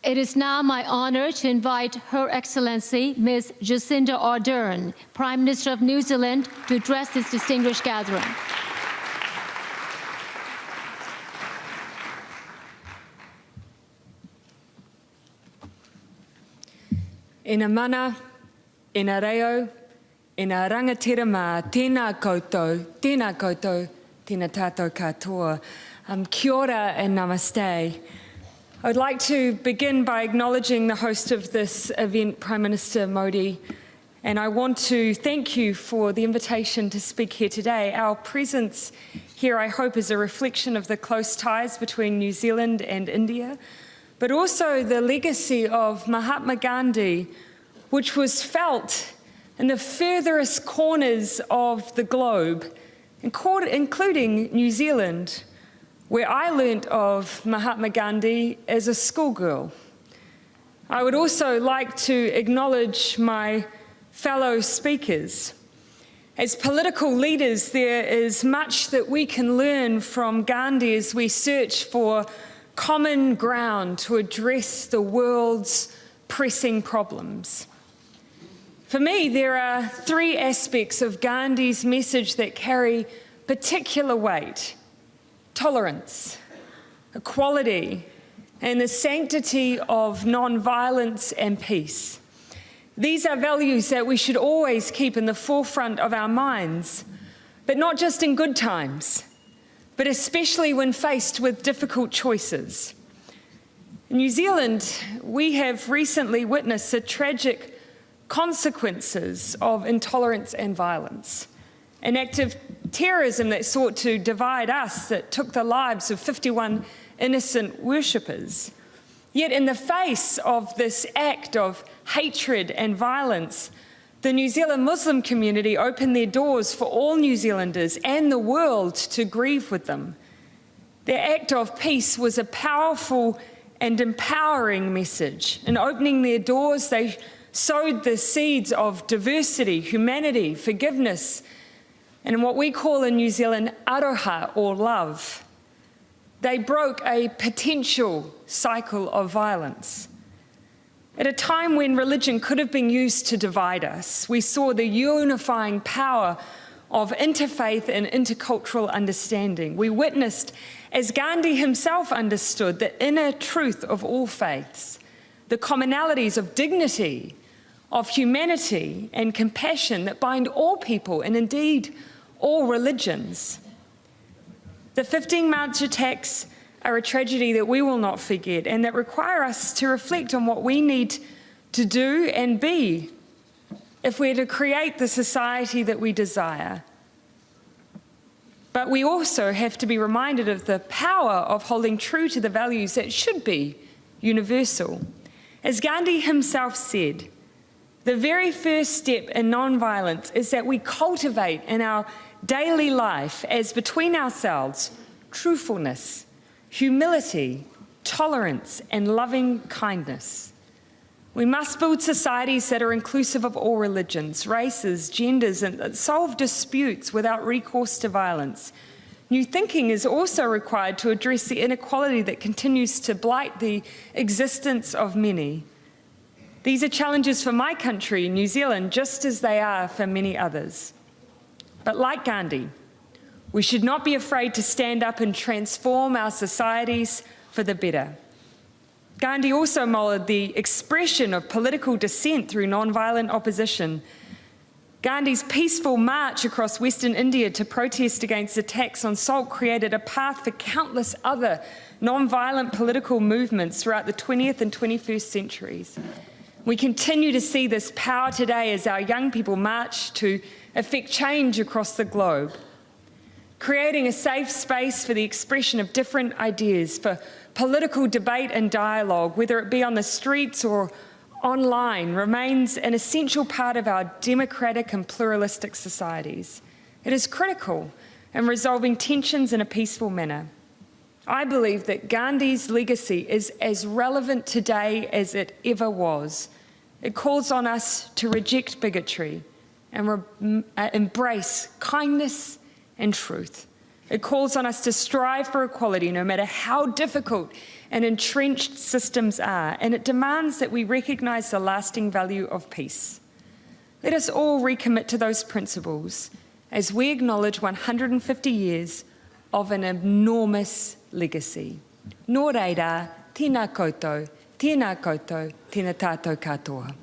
It is now my honor to invite Her Excellency, Ms. Jacinda Ardern, Prime Minister of New Zealand, to address this distinguished gathering. Ina mana, ina reo, ina rangatira mā, tēnā koutou, tēnā tātou katoa. Kia ora and namaste. I would like to begin by acknowledging the host of this event, Prime Minister Modi, and I want to thank you for the invitation to speak here today. Our presence here, I hope, is a reflection of the close ties between New Zealand and India, but also the legacy of Mahatma Gandhi, which was felt in the furthest corners of the globe, including New Zealand, where I learnt of Mahatma Gandhi as a schoolgirl. I would also like to acknowledge my fellow speakers. As political leaders, there is much that we can learn from Gandhi as we search for common ground to address the world's pressing problems. For me, there are three aspects of Gandhi's message that carry particular weight: tolerance, equality, and the sanctity of non-violence and peace. These are values that we should always keep in the forefront of our minds, but not just in good times, but especially when faced with difficult choices. In New Zealand, we have recently witnessed the tragic consequences of intolerance and violence. An act of terrorism that sought to divide us, that took the lives of 51 innocent worshippers. Yet in the face of this act of hatred and violence, the New Zealand Muslim community opened their doors for all New Zealanders and the world to grieve with them. Their act of peace was a powerful and empowering message. In opening their doors, they sowed the seeds of diversity, humanity, forgiveness, and what we call in New Zealand, aroha, or love. They broke a potential cycle of violence. At a time when religion could have been used to divide us, we saw the unifying power of interfaith and intercultural understanding. We witnessed, as Gandhi himself understood, the inner truth of all faiths, the commonalities of dignity, of humanity and compassion that bind all people and indeed all religions. The 15 March attacks are a tragedy that we will not forget and that require us to reflect on what we need to do and be if we're to create the society that we desire. But we also have to be reminded of the power of holding true to the values that should be universal. As Gandhi himself said, the very first step in non-violence is that we cultivate in our daily life, as between ourselves, truthfulness, humility, tolerance, and loving kindness. We must build societies that are inclusive of all religions, races, genders, and that solve disputes without recourse to violence. New thinking is also required to address the inequality that continues to blight the existence of many. These are challenges for my country, New Zealand, just as they are for many others. But like Gandhi, we should not be afraid to stand up and transform our societies for the better. Gandhi also modelled the expression of political dissent through non-violent opposition. Gandhi's peaceful march across Western India to protest against attacks on salt created a path for countless other non-violent political movements throughout the 20th and 21st centuries. We continue to see this power today as our young people march to effect change across the globe, creating a safe space for the expression of different ideas, for political debate and dialogue, whether it be on the streets or online, remains an essential part of our democratic and pluralistic societies. It is critical in resolving tensions in a peaceful manner. I believe that Gandhi's legacy is as relevant today as it ever was. It calls on us to reject bigotry and embrace kindness and truth. It calls on us to strive for equality no matter how difficult and entrenched systems are, and it demands that we recognise the lasting value of peace. Let us all recommit to those principles as we acknowledge 150 years of an enormous legacy. Nō reira, tēnā koutou, tēnā tātou katoa.